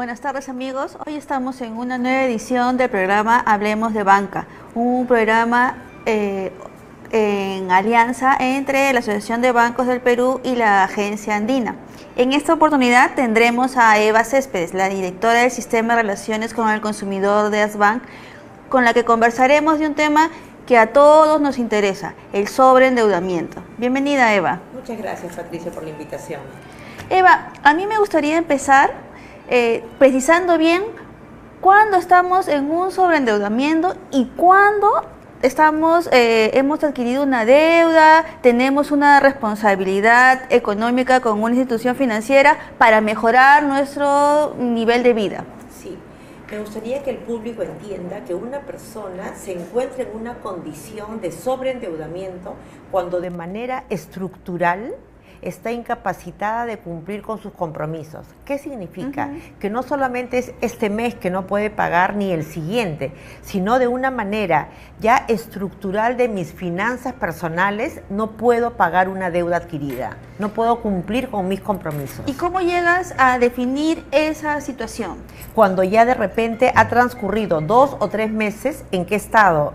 Buenas tardes amigos, hoy estamos en una nueva edición del programa Hablemos de Banca, un programa en alianza entre la Asociación de Bancos del Perú y la Agencia Andina. En esta oportunidad tendremos a Eva Céspedes, la directora del Sistema de Relaciones con el Consumidor de ASBank, con la que conversaremos de un tema que a todos nos interesa, el sobreendeudamiento. Bienvenida, Eva. Muchas gracias, Patricia, por la invitación. Eva, a mí me gustaría empezar precisando bien cuándo estamos en un sobreendeudamiento y cuándo hemos adquirido una deuda, tenemos una responsabilidad económica con una institución financiera para mejorar nuestro nivel de vida. Sí, me gustaría que el público entienda que una persona se encuentra en una condición de sobreendeudamiento cuando de manera estructural está incapacitada de cumplir con sus compromisos. ¿Qué significa? Que no solamente es este mes que no puede pagar ni el siguiente, sino de una manera ya estructural de mis finanzas personales, no puedo pagar una deuda adquirida, no puedo cumplir con mis compromisos. ¿Y cómo llegas a definir esa situación? Cuando ya de repente ha transcurrido 2 o 3 meses en que he estado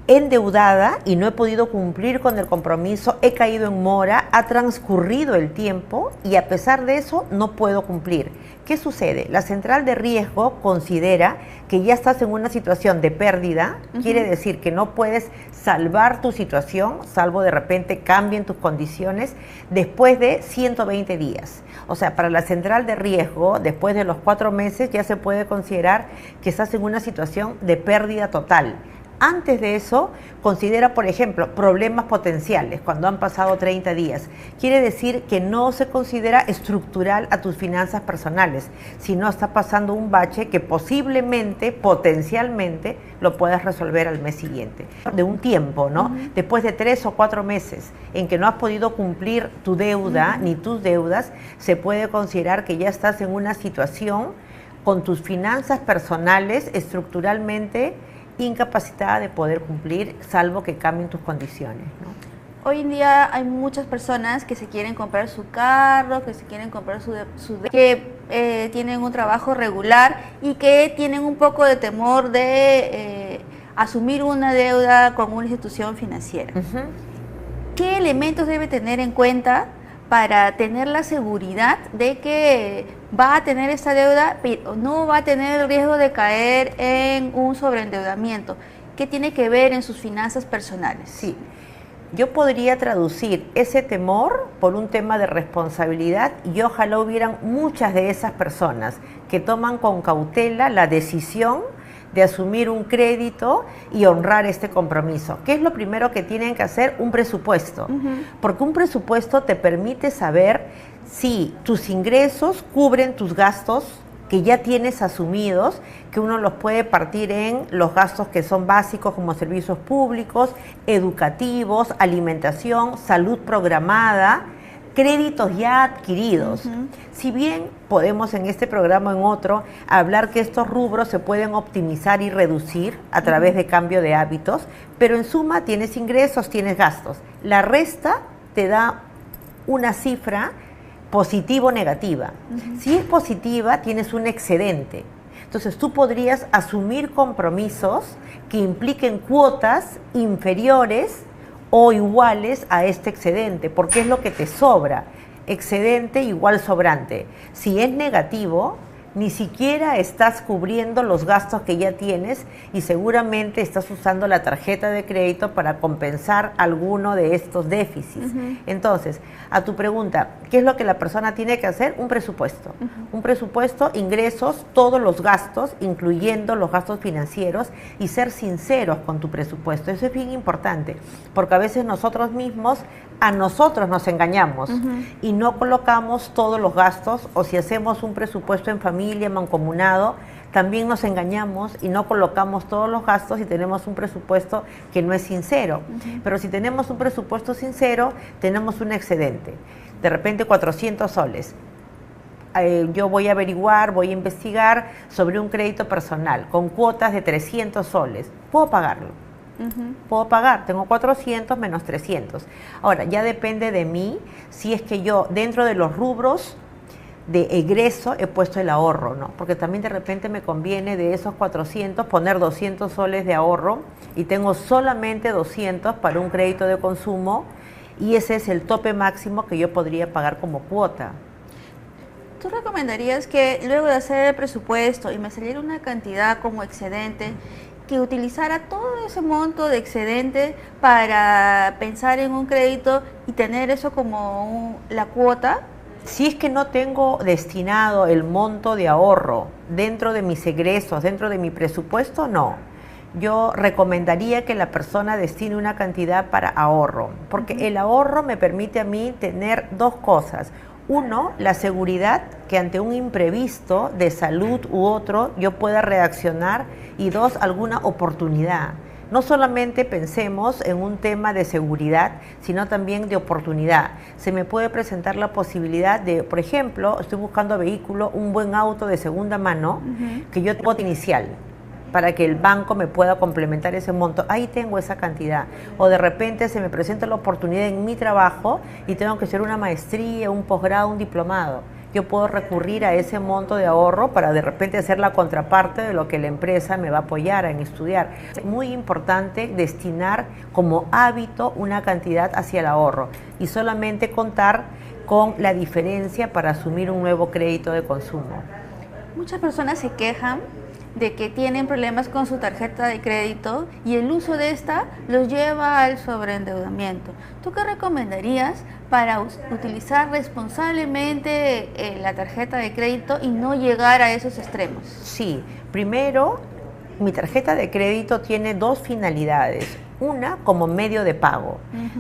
endeudada y no he podido cumplir con el compromiso, he caído en mora, ha transcurrido el tiempo y a pesar de eso no puedo cumplir. ¿Qué sucede? La central de riesgo considera que ya estás en una situación de pérdida, quiere decir que no puedes salvar tu situación, salvo de repente cambien tus condiciones, después de 120 días. O sea, para la central de riesgo, después de los 4 meses ya se puede considerar que estás en una situación de pérdida total. Antes de eso, considera, por ejemplo, problemas potenciales cuando han pasado 30 días. Quiere decir que no se considera estructural a tus finanzas personales, sino está pasando un bache que posiblemente, potencialmente, lo puedas resolver al mes siguiente. De un tiempo, ¿no? Después de 3 o 4 meses en que no has podido cumplir tu deuda ni tus deudas, se puede considerar que ya estás en una situación con tus finanzas personales estructuralmente incapacitada de poder cumplir, salvo que cambien tus condiciones, ¿no? Hoy en día hay muchas personas que se quieren comprar su carro, que se quieren comprar que tienen un trabajo regular y que tienen un poco de temor de asumir una deuda con una institución financiera. ¿Qué elementos debe tener en cuenta para tener la seguridad de que va a tener esta deuda, pero no va a tener el riesgo de caer en un sobreendeudamiento? ¿Qué tiene que ver en sus finanzas personales? Sí, yo podría traducir ese temor por un tema de responsabilidad y ojalá hubieran muchas de esas personas que toman con cautela la decisión de asumir un crédito y honrar este compromiso. ¿Qué es lo primero que tienen que hacer? Un presupuesto. Porque un presupuesto te permite saber si tus ingresos cubren tus gastos que ya tienes asumidos, que uno los puede partir en los gastos que son básicos como servicios públicos, educativos, alimentación, salud programada, créditos ya adquiridos. Si bien podemos en este programa o en otro hablar que estos rubros se pueden optimizar y reducir a través de cambio de hábitos, pero en suma tienes ingresos, tienes gastos. La resta te da una cifra positiva o negativa. Si es positiva, tienes un excedente. Entonces tú podrías asumir compromisos que impliquen cuotas inferiores o iguales a este excedente, porque es lo que te sobra. Excedente igual sobrante. Si es negativo, ni siquiera estás cubriendo los gastos que ya tienes y seguramente estás usando la tarjeta de crédito para compensar alguno de estos déficits. Entonces, a tu pregunta, ¿qué es lo que la persona tiene que hacer? Un presupuesto. Un presupuesto, ingresos, todos los gastos, incluyendo los gastos financieros, y ser sinceros con tu presupuesto. Eso es bien importante, porque a veces nosotros mismos, a nosotros nos engañamos y no colocamos todos los gastos, o si hacemos un presupuesto en familia, mancomunado, también nos engañamos y no colocamos todos los gastos y tenemos un presupuesto que no es sincero. Pero si tenemos un presupuesto sincero, tenemos un excedente. De repente 400 soles. Yo voy a averiguar, voy a investigar sobre un crédito personal con cuotas de 300 soles. ¿Puedo pagarlo? Puedo pagar, tengo 400 menos 300. Ahora, ya depende de mí si es que yo, dentro de los rubros de egreso he puesto el ahorro, ¿no? Porque también de repente me conviene de esos 400 poner 200 soles de ahorro y tengo solamente 200 para un crédito de consumo y ese es el tope máximo que yo podría pagar como cuota. ¿Tú recomendarías que luego de hacer el presupuesto y me saliera una cantidad como excedente, que utilizara todo ese monto de excedente para pensar en un crédito y tener eso como la cuota? Si es que no tengo destinado el monto de ahorro dentro de mis egresos, dentro de mi presupuesto, no. Yo recomendaría que la persona destine una cantidad para ahorro, porque el ahorro me permite a mí tener dos cosas. Uno, la seguridad que ante un imprevisto de salud u otro yo pueda reaccionar y dos, alguna oportunidad. No solamente pensemos en un tema de seguridad, sino también de oportunidad. Se me puede presentar la posibilidad de, por ejemplo, estoy buscando vehículo, un buen auto de segunda mano, que yo tengo inicial, para que el banco me pueda complementar ese monto. Ahí tengo esa cantidad. O de repente se me presenta la oportunidad en mi trabajo y tengo que hacer una maestría, un posgrado, un diplomado. Yo puedo recurrir a ese monto de ahorro para de repente hacer la contraparte de lo que la empresa me va a apoyar en estudiar. Es muy importante destinar como hábito una cantidad hacia el ahorro y solamente contar con la diferencia para asumir un nuevo crédito de consumo. Muchas personas se quejan de que tienen problemas con su tarjeta de crédito y el uso de esta los lleva al sobreendeudamiento. ¿Tú qué recomendarías para utilizar responsablemente la tarjeta de crédito y no llegar a esos extremos? Sí, primero, mi tarjeta de crédito tiene dos finalidades. Una como medio de pago,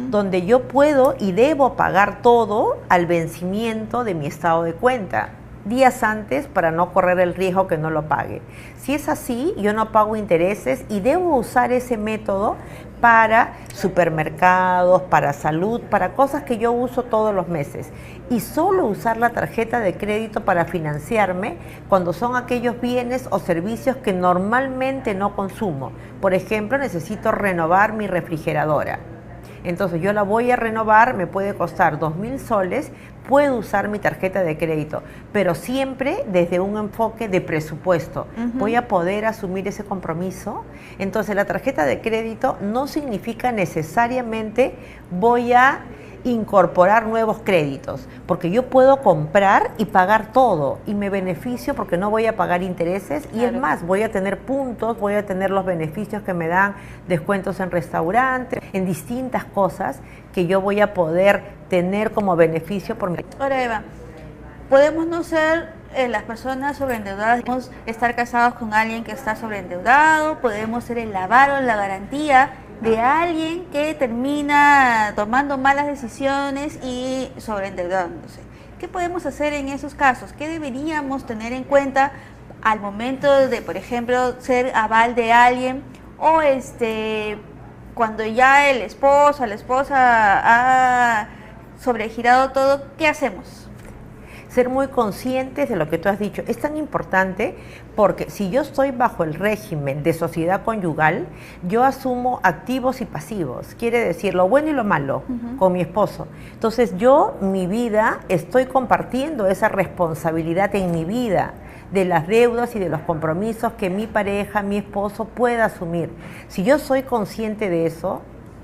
donde yo puedo y debo pagar todo al vencimiento de mi estado de cuenta días antes para no correr el riesgo que no lo pague. Si es así, yo no pago intereses y debo usar ese método para supermercados, para salud, para cosas que yo uso todos los meses. Y solo usar la tarjeta de crédito para financiarme cuando son aquellos bienes o servicios que normalmente no consumo. Por ejemplo, necesito renovar mi refrigeradora. Entonces yo la voy a renovar, me puede costar 2.000 soles, puedo usar mi tarjeta de crédito, pero siempre desde un enfoque de presupuesto. Voy a poder asumir ese compromiso. Entonces la tarjeta de crédito no significa necesariamente voy a incorporar nuevos créditos, porque yo puedo comprar y pagar todo y me beneficio porque no voy a pagar intereses y es más, voy a tener puntos, voy a tener los beneficios que me dan descuentos en restaurantes, en distintas cosas que yo voy a poder tener como beneficio por mi... Ahora, Eva, podemos no ser las personas sobreendeudadas, podemos estar casados con alguien que está sobreendeudado, podemos ser el avaro, la garantía de alguien que termina tomando malas decisiones y sobreendeudándose. ¿Qué podemos hacer en esos casos? ¿Qué deberíamos tener en cuenta al momento de, por ejemplo, ser aval de alguien o cuando ya el esposo, la esposa ha sobregirado todo? ¿Qué hacemos? Ser muy conscientes de lo que tú has dicho. Es tan importante porque si yo estoy bajo el régimen de sociedad conyugal, yo asumo activos y pasivos. Quiere decir lo bueno y lo malo con mi esposo. Entonces yo, mi vida, estoy compartiendo esa responsabilidad en mi vida de las deudas y de los compromisos que mi pareja, mi esposo pueda asumir. Si yo soy consciente de eso,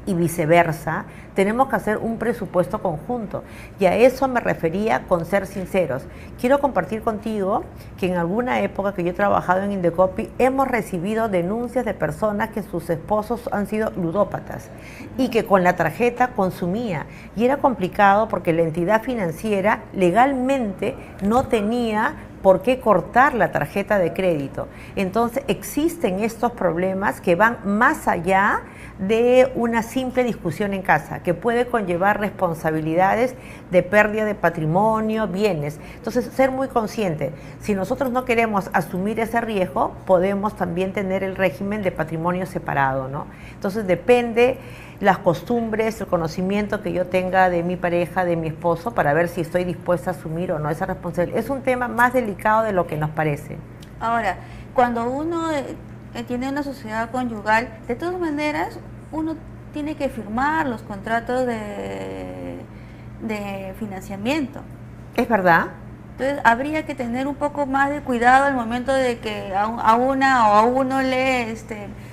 y viceversa, tenemos que hacer un presupuesto conjunto. Y a eso me refería con ser sinceros. Quiero compartir contigo que en alguna época que yo he trabajado en Indecopi, hemos recibido denuncias de personas que sus esposos han sido ludópatas y que con la tarjeta consumía. Y era complicado porque la entidad financiera legalmente no tenía por qué cortar la tarjeta de crédito. Entonces existen estos problemas que van más allá de una simple discusión en casa, que puede conllevar responsabilidades de pérdida de patrimonio, bienes. Entonces, ser muy consciente. Si nosotros no queremos asumir ese riesgo, podemos también tener el régimen de patrimonio separado, ¿no? Entonces, depende las costumbres, el conocimiento que yo tenga de mi pareja, de mi esposo, para ver si estoy dispuesta a asumir o no esa responsabilidad. Es un tema más delicado de lo que nos parece. Ahora, cuando uno tiene una sociedad conyugal, de todas maneras, uno tiene que firmar los contratos de financiamiento. ¿Es verdad? Entonces habría que tener un poco más de cuidado al momento de que a una o a uno le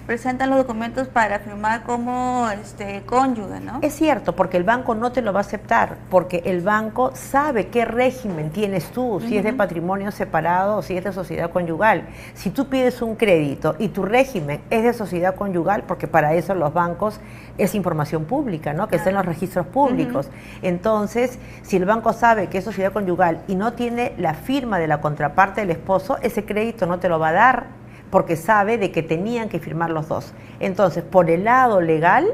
presentan los documentos para firmar como cónyuge, ¿no? Es cierto, porque el banco no te lo va a aceptar, porque el banco sabe qué régimen tienes tú, si es de patrimonio separado o si es de sociedad conyugal. Si tú pides un crédito y tu régimen es de sociedad conyugal, porque para eso los bancos es información pública, ¿no? Que está en los registros públicos. Entonces, si el banco sabe que es sociedad conyugal y no tiene la firma de la contraparte del esposo, ese crédito no te lo va a dar, porque sabe de que tenían que firmar los dos. Entonces, por el lado legal,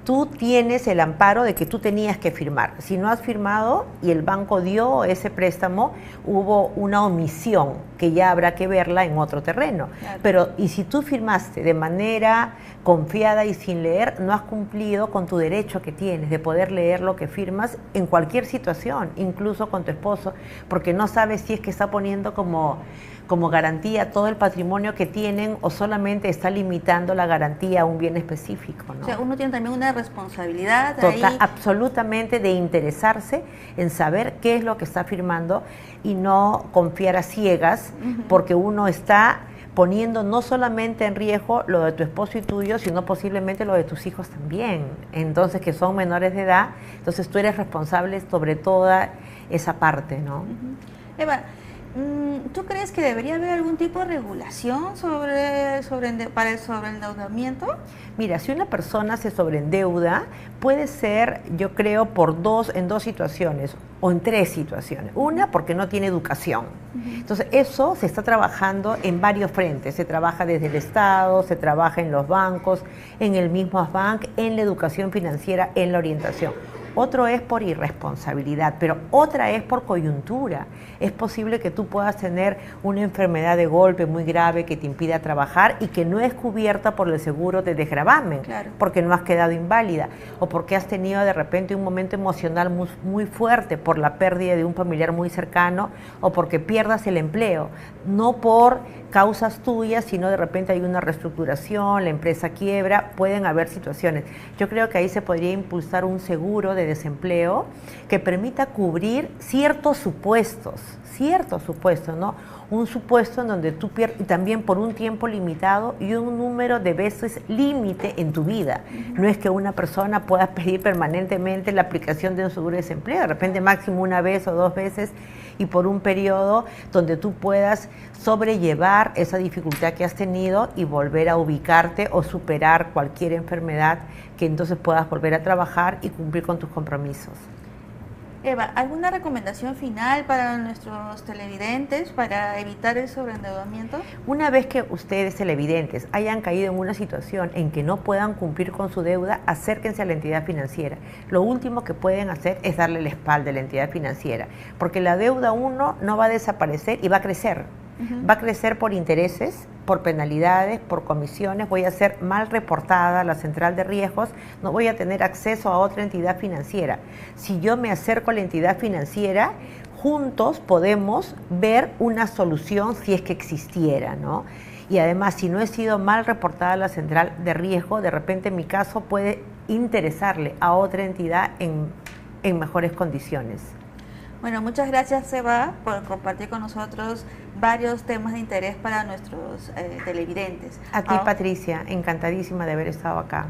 tú tienes el amparo de que tú tenías que firmar. Si no has firmado y el banco dio ese préstamo, hubo una omisión que ya habrá que verla en otro terreno. Claro. Pero, y si tú firmaste de manera confiada y sin leer, no has cumplido con tu derecho que tienes de poder leer lo que firmas en cualquier situación, incluso con tu esposo, porque no sabes si es que está poniendo como garantía todo el patrimonio que tienen o solamente está limitando la garantía a un bien específico, ¿no? O sea, uno tiene también una responsabilidad absolutamente de interesarse en saber qué es lo que está firmando y no confiar a ciegas, porque uno está poniendo no solamente en riesgo lo de tu esposo y tuyo, sino posiblemente lo de tus hijos también, entonces que son menores de edad, entonces tú eres responsable sobre toda esa parte, ¿no? Eva, ¿tú crees que debería haber algún tipo de regulación sobre el sobreendeudamiento? Mira, si una persona se sobreendeuda, puede ser, yo creo, en dos situaciones o en tres situaciones. Una, porque no tiene educación. Entonces, eso se está trabajando en varios frentes. Se trabaja desde el Estado, se trabaja en los bancos, en el mismo Asbanc, en la educación financiera, en la orientación. Otro es por irresponsabilidad, pero otra es por coyuntura. Es posible que tú puedas tener una enfermedad de golpe muy grave que te impida trabajar y que no es cubierta por el seguro de desgravamen, claro, porque no has quedado inválida o porque has tenido de repente un momento emocional muy fuerte por la pérdida de un familiar muy cercano o porque pierdas el empleo, no por causas tuyas, sino de repente hay una reestructuración, la empresa quiebra, pueden haber situaciones. Yo creo que ahí se podría impulsar un seguro de desempleo que permita cubrir ciertos supuestos, ¿no? Un supuesto en donde tú pierdes, y también por un tiempo limitado y un número de veces límite en tu vida. No es que una persona pueda pedir permanentemente la aplicación de un seguro de desempleo, de repente máximo una vez o dos veces y por un periodo donde tú puedas sobrellevar esa dificultad que has tenido y volver a ubicarte o superar cualquier enfermedad que entonces puedas volver a trabajar y cumplir con tus compromisos. Eva, ¿alguna recomendación final para nuestros televidentes para evitar el sobreendeudamiento? Una vez que ustedes, televidentes, hayan caído en una situación en que no puedan cumplir con su deuda, acérquense a la entidad financiera. Lo último que pueden hacer es darle la espalda a la entidad financiera, porque la deuda no va a desaparecer y va a crecer. Va a crecer por intereses, por penalidades, por comisiones, voy a ser mal reportada a la central de riesgos, no voy a tener acceso a otra entidad financiera. Si yo me acerco a la entidad financiera, juntos podemos ver una solución si es que existiera, ¿no? Y además, si no he sido mal reportada a la central de riesgo, de repente mi caso puede interesarle a otra entidad en mejores condiciones. Bueno, muchas gracias, Eva, por compartir con nosotros varios temas de interés para nuestros televidentes. A ti, Patricia, encantadísima de haber estado acá.